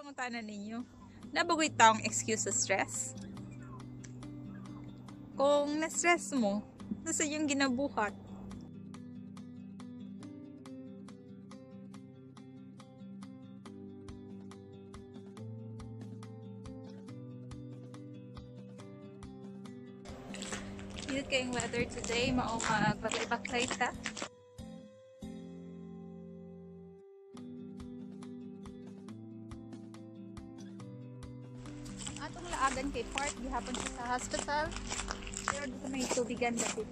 pangutanan ninyo. Nabagoy taong excuse sa stress? Kung na-stress mo, nasa yung ginabuhat. Yun kayong weather today, magbagay-baklay ta. Atong laagan kay Park, gihapon siya sa hospital. Pero dito may tubigan dati.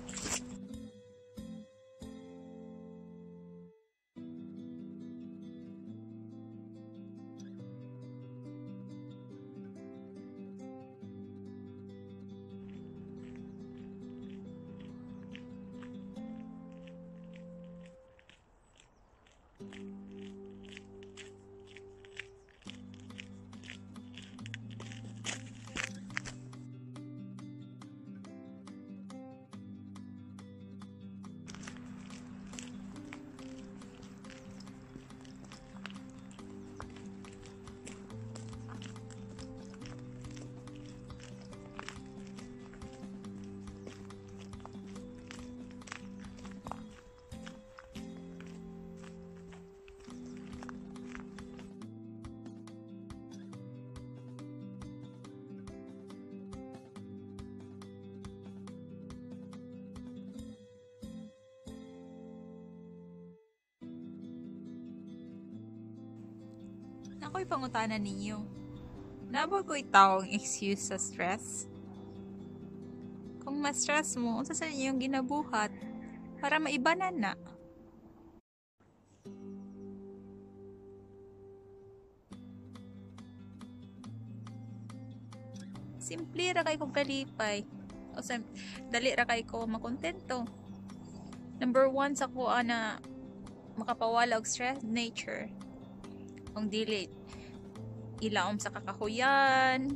Ako'y pangutanan ninyo. Nabagoy taong excuse sa stress? Kung ma-stress mo, unsa sa inyong ginabuhat para maibanan na? Simple ra kay kong kalipay. O dali ra kay ko makontento. Number 1 sa kuha na makapawala og stress, nature. Kung dili ilaom sa kakahuyan,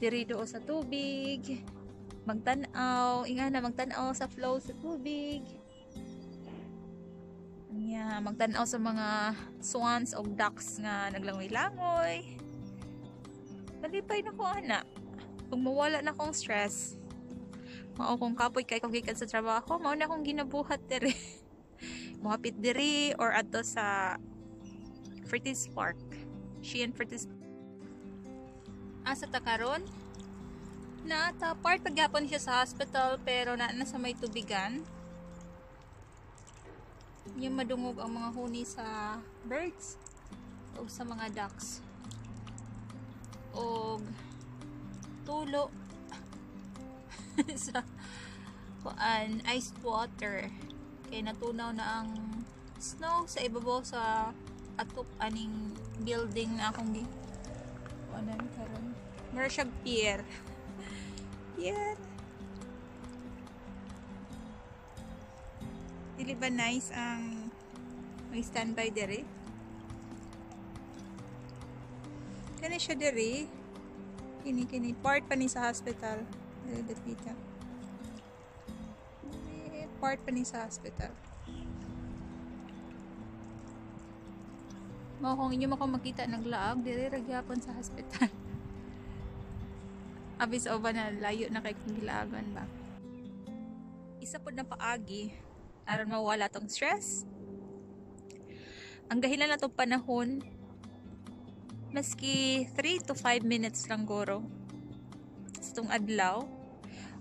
diri do sa tubig, magtanaw, ingana magtanaw sa flow sa tubig. Anya, magtanaw sa mga swans o ducks nga naglangoy-langoy. Malipay na ko ana. Kung mawala na akong stress, mao kung kapoy kay kung gikan sa trabaho, mao na akong ginabuhat diri. Mohapit diri or adto sa Fertis Park. She and Fertis asa ta karon? Na ta part pagyapon siya sa hospital pero na sa may tubigan. Yung madungog ang mga huni sa birds o sa mga ducks. O tulo sa iced water. Kaya natunaw na ang snow sa ibabaw sa atop aning building na akong ano karon. Meron siyang pier. Pier. Dili ba nice ang may standby dere? Kani siya dere. Kini part pa ni sa hospital. Dapita. Part pa ni sa hospital. Mao kung inyo mako makita naglaag dire ra gyapon sa hospital. Abis o ba na layo na kay kung gilaagan ba. Isa pod na paagi aron mawala tong stress. Ang gahilan na tong panahon maski 3 to 5 minutes lang guro sa tong adlaw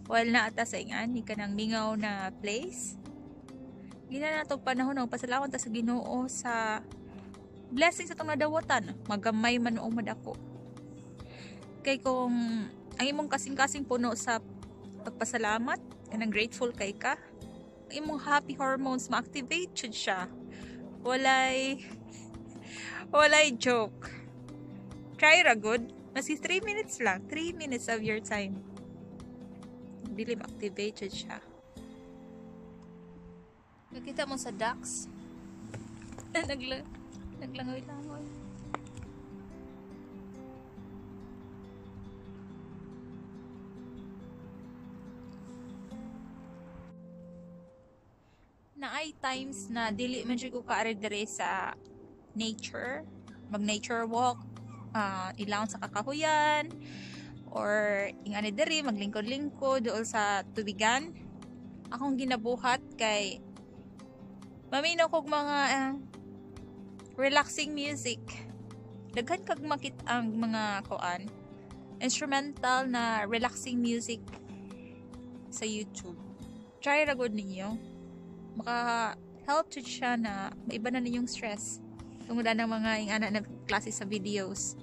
while na ata sa ingan ni kanang mingaw na place. Gina na tong panahon ng pasalamat ta sa Ginoo sa blessings sa itong nadawatan, magamay man o madako. Kay kung ang imong kasing-kasing puno sa pagpasalamat, kanang grateful kay ka, ang imong happy hormones ma-activate jud siya. Walay joke. Try ra good. Masi 3 minutes lang, 3 minutes of your time. Dili ma-activate jud siya. Nakita mo sa ducks? Naglangoy-langoy. Na ay times na dili man jud ko kaari dire sa nature mag nature walk, ilaon sa kakahuyan, or ingani diri maglingkod-lingkod dool sa tubigan. Akong ginabuhat kay maminaw kog mga relaxing music. Daghan kag makit ang mga kuan instrumental na relaxing music sa YouTube. Try ra gud ninyo. Maka help to siya na maiba na ninyong stress tungod ng mga ingana na klase sa videos.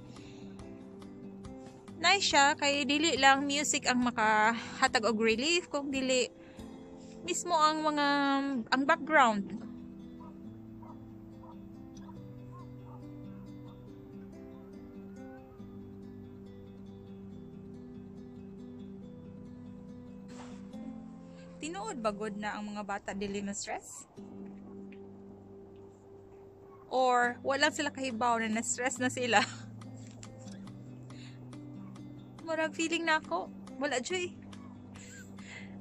Nice siya kay dili lang music ang makahatag og relief, kung dili mismo ang background. Tinuod ba gud na ang mga bata dili na stress? Or wala sila kahibaw na na-stress na sila? Murag feeling na ako wala joy.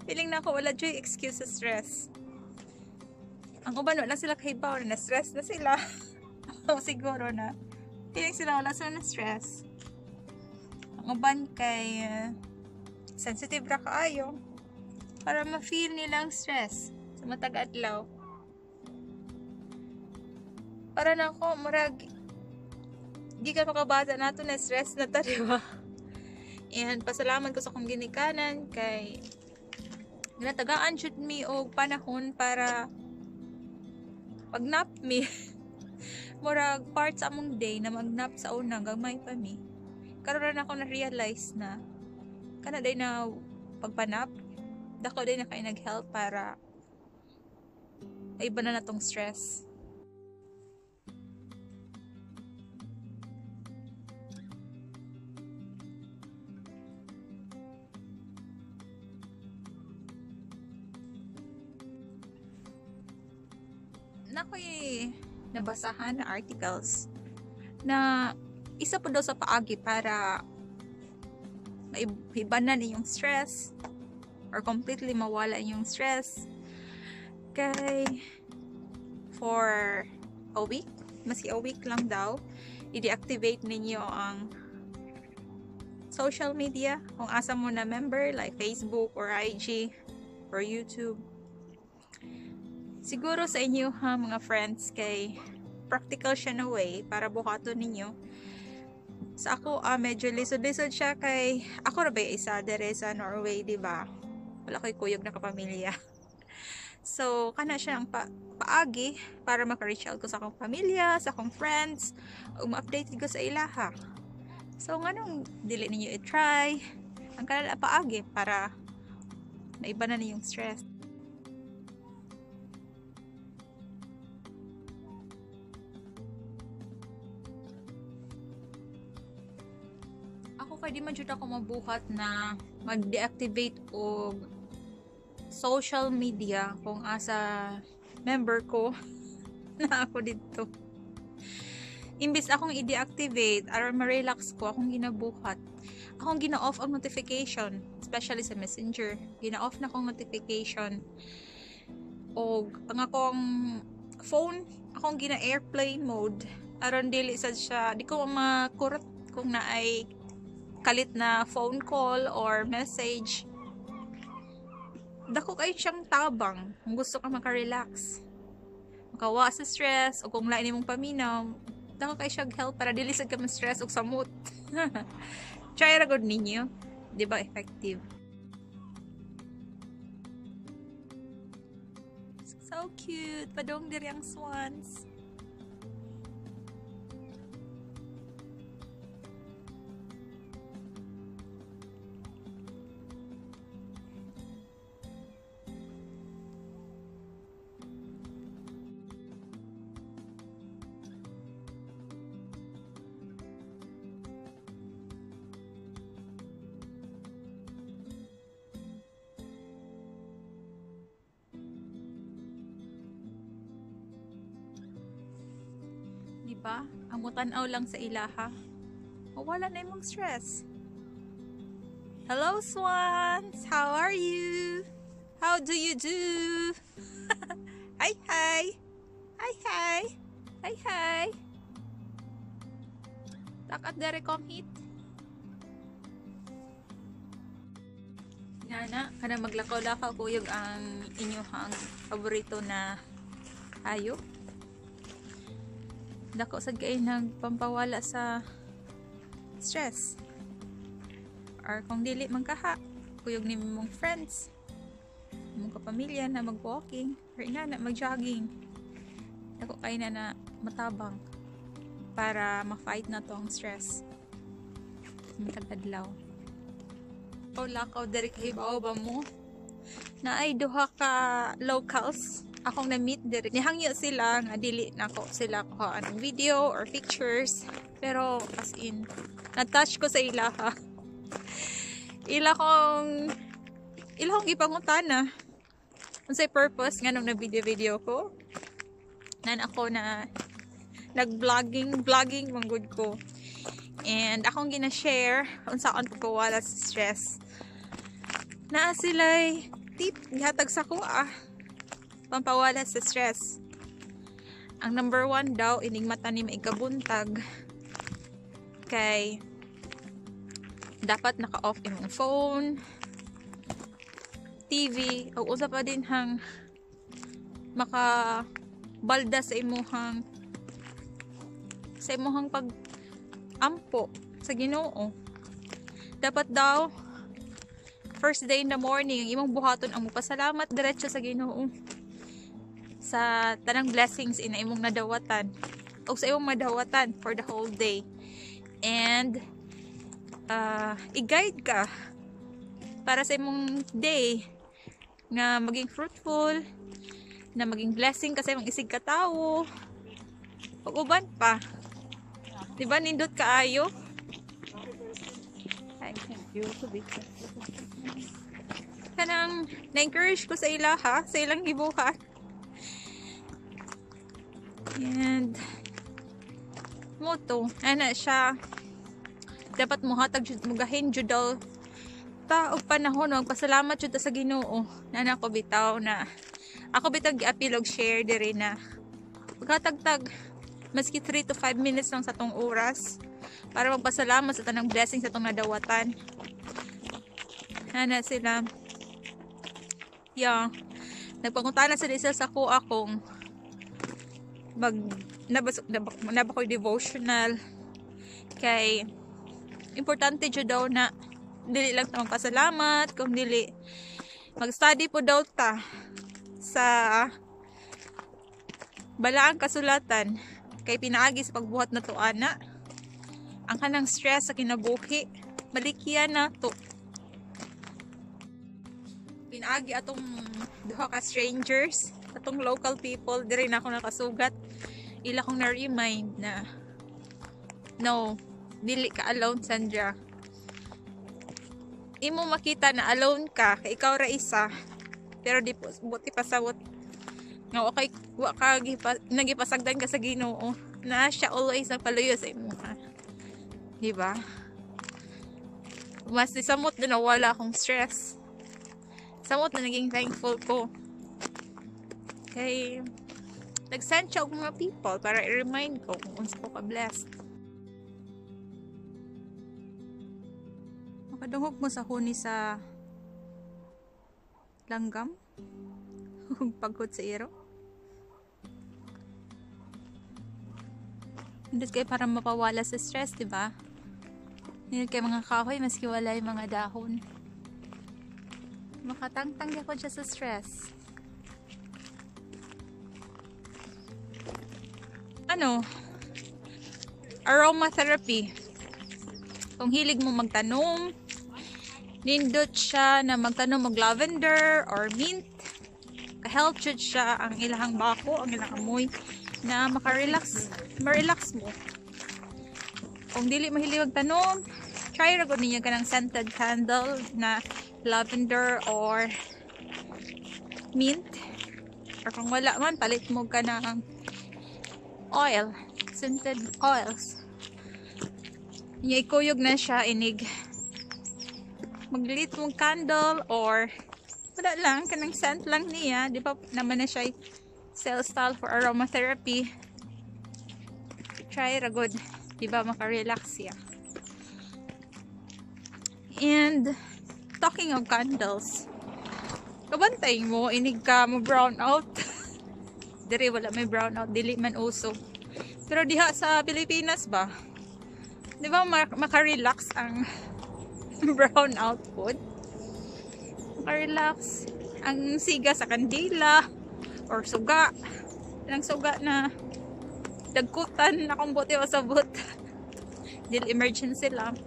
Feeling na ako wala joy excuse sa stress. Ang uban wala sila kahibaw na na-stress na sila. O siguro na feeling sila wala sila na-stress. Ang uban kay sensitive ra kaayo para ma-feel nilang stress sa matag adlaw. Para na ako, murag, di ka makabata nato na stress na ta, diba? And pasalamat ko sa akong ginikanan kay ginatagaan jud mi og panahon para pag-nap mi. Murag part sa among day na mag-nap sa una, gamay pa mi. Karon na ako na-realize na kana day na pagpanap, dako day na kay nag-help para iba na natong stress. Nakoy nabasahan na articles na isa po daw sa paagi para maibanan inyong stress or completely mawala inyong stress kay for a week, maski a week lang daw, i-deactivate ninyo ang social media kung asa mo na member like Facebook or IG or YouTube. Siguro sa inyo ha mga friends kay practical siya na way para buhaton ninyo. Sa ako medyo lisod-lisod siya kay ako ra ba isa dere sa Norway, di ba? Wala ko'y kuyog na kapamilya. So kana siya ang paagi para maka-reach out ko sa akong pamilya, sa akong friends, ug ma-update ko sa ilaha. So nganong dili ninyo i-try ang kanala paagi para maiba na ninyong stress. Ako kay di man jud ako mabuhat na mag-deactivate og social media kung asa member ko na ako dito. Imbis akong i-deactivate aron ma-relax ko, akong ginabuhat. Akong gina-off ang notification, especially sa Messenger. Gina-off na akong notification. O ang akong phone, akong gina-airplane mode aron dili sad siya, di ko makurot kung naay kalit na phone call or message. Dako kay siyang tabang kung gusto ka maka-relax, makawa sa stress, o kung lain imong paminaw, dako kay siyang help para dili sad ka ma-stress og samot. Try ra gud ninyo, di ba effective? So cute, padong diri ang swans. Diba? Ang mutanaw lang sa ilaha, mawala na imong stress. Hello swans! How are you? How do you do? Hi hi! Hi hi! Hi hi! Takat dere kom hit. Nana, kada maglakaw-lakaw kuyog ang inyong paborito na hayop. Dako sad kay nagpampawala sa stress. Or kung dili man kaha, kuyog ni mong friends, mong kapamilya na mag-walking, or ina na mag-jogging. Dako kay na matabang para ma-fight na to ang stress. Matadlaw. O lakaw diri kay ba mo na ay duha ka locals akong na-meet diri. Nihangyo sila nga dili nako sila kuhaan ng video or pictures, pero as in na-touch ko sa ila ha. Ilahong ipangutana unsay purpose nga nung na-video ko nan ako na nag-vlogging manggod ko, and akong gina-share unsaon pagkawala sa stress. Naa sila'y tip gihatag sa kuha pampawala sa stress. Ang number 1 daw ining mata ni maikabuntag kay dapat naka-off imong phone, TV, o usa pa din hang makabalda sa imuhang pag-ampo sa Ginoo. Dapat daw first day in the morning ang imong buhaton ang magpasalamat diretso sa Ginoo sa tanang blessings ina imong nadawatan o sa imong madawatan for the whole day, and i-guide ka para sa imong day na maging fruitful, na maging blessing kasi imong isig ka tawo ug uban pa, diba nindot kaayo. Ay, thank you so big. Kanang na-encourage ko sa ila ha, sa ilang gibuhat. And moto ana siya, dapat muhatag jud mugahin jud daw ta og panahon magpasalamat jud ta sa Ginoo. Nana ko bitaw na ako bitag gi-appeal og share diri na paghatagtag maski 3 to 5 minutes lang sa tong oras para magpasalamat sa tanang blessing sa tong nadawatan. Ana sila nagpangutana sa isa sa ko akong nabakoy devotional kay importante jud daw na dili lang ta magpasalamat, kung dili mag-study po daw ta sa balaang kasulatan kay pinaagi sa pagbuhat na to ana ang kanang stress sa kinabuhi malikyan na to. Pinaagi atong duha ka strangers, atong local people diri na ako nakasugat, ila kong na-remind na no, dili ka alone Sandra. Imo makita na alone ka kay ikaw ra isa, pero di po buti pasawot nga wa ka nagipasagdan ka sa Ginoo na siya always nagpaluyo sa imo ha, di ba? Mas samot na wala akong stress, samot na naging thankful ko kay nag-send siya og mga people para i-remind ko kung unsa ko ka-blessed. Makadungog mo sa huni sa langgam pagod sa iro. Hindi kayo para mapawala sa stress, di ba? Hindi kayo mga kahoy maski wala yung mga dahon. Makatangtang ako siya sa stress. Aromatherapy. Kung hilig mo magtanom, nindot siya na magtanom mag lavender or mint. Ka-help siya ang ilahang bako, ang ilang amoy na ma-relax mo. Kung dili mahilig magtanom, try ra gud ninyo kanang scented candle na lavender or mint. Or kung wala man, palit mo ka ng oil, scented oils. Ikuyog na siya, inig maglit mong candle or wala lang, kanang scent lang niya, di pa naman na siya cell style for aromatherapy. Try ra good. Diba, makarelax siya. And talking of candles, kabantay mo, inig ka mo brown out. Dire wala may brown out, dili man uso. Pero diha sa Pilipinas ba, di ba makarelax ang brown out food? Makarelax ang siga sa kandila or suga. Ilang suga na dagkutan na kung buti o sabot. Dil emergency lang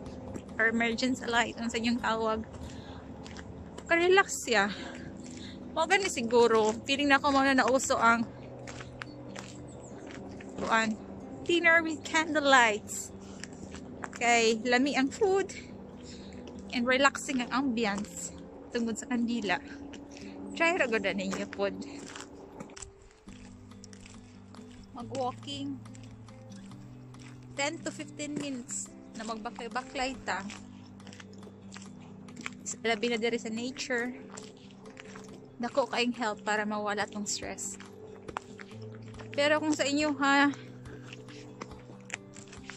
or emergency light ang sa inyong tawag. Makarelax siya. Mga gani siguro, feeling na ako muna nauso ang dinner with candlelights. Okay, lami ang food and relaxing ang ambience tungod sa kandila. Try ra gud ninyo food. Mag-walking 10 to 15 minutes na magbaklay-baklay ta. Labi na diri sa nature. Dako kaing help para mawala tong stress. Pero kung sa inyo ha,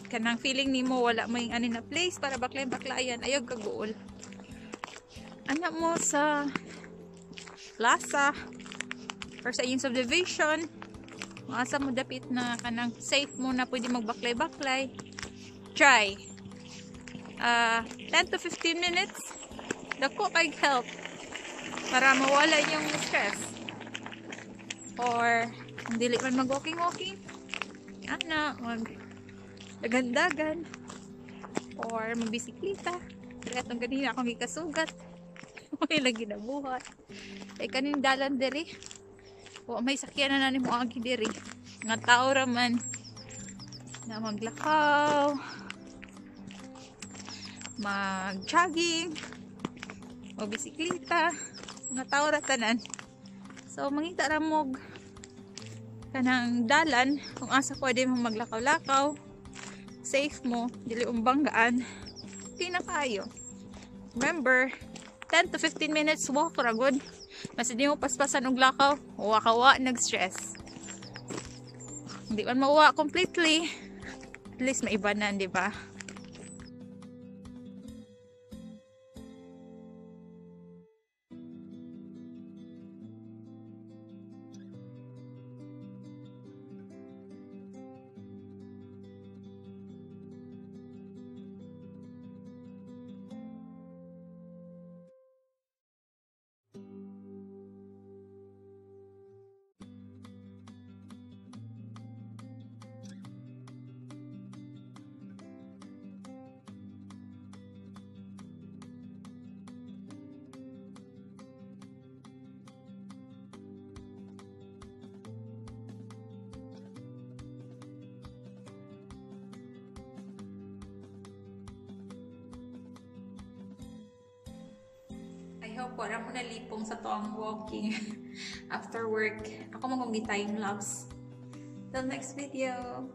kanang feeling nimo wala may ani na place para baklay-baklayan, ayog kaguol. Anak mo sa plaza or sa inyong subdivision, asa mo dapit na kanang safe mo na pwede magbaklay-baklay. Try 10 to 15 minutes. Dako kay help para mawala yung stress. Or kung dili man mag-walking, ana, mag-dagan-dagan or magbisikleta. Kaya itong ganina akong ikasugat. May lagi na buhat. Ay kanin dalan diri. O may sakyan na nanin mo agi diri. Nga tao raman na maglakaw, mag-jogging, magbisikleta, mga tao ratanan. So mangita ramog kanang dalan kung asa pwede mo maglakaw-lakaw, safe mo, dili umbanggaan, di na kayo. Remember, 10 to 15 minutes walk ra good. Mas di mo paspasan og lakaw, wakawa nag-stress. Hindi man mauwa completely, at least maibanan, di ba? I hope wala mo nalipong sa toang walking after work. Ako magkong time lapse. Till next video.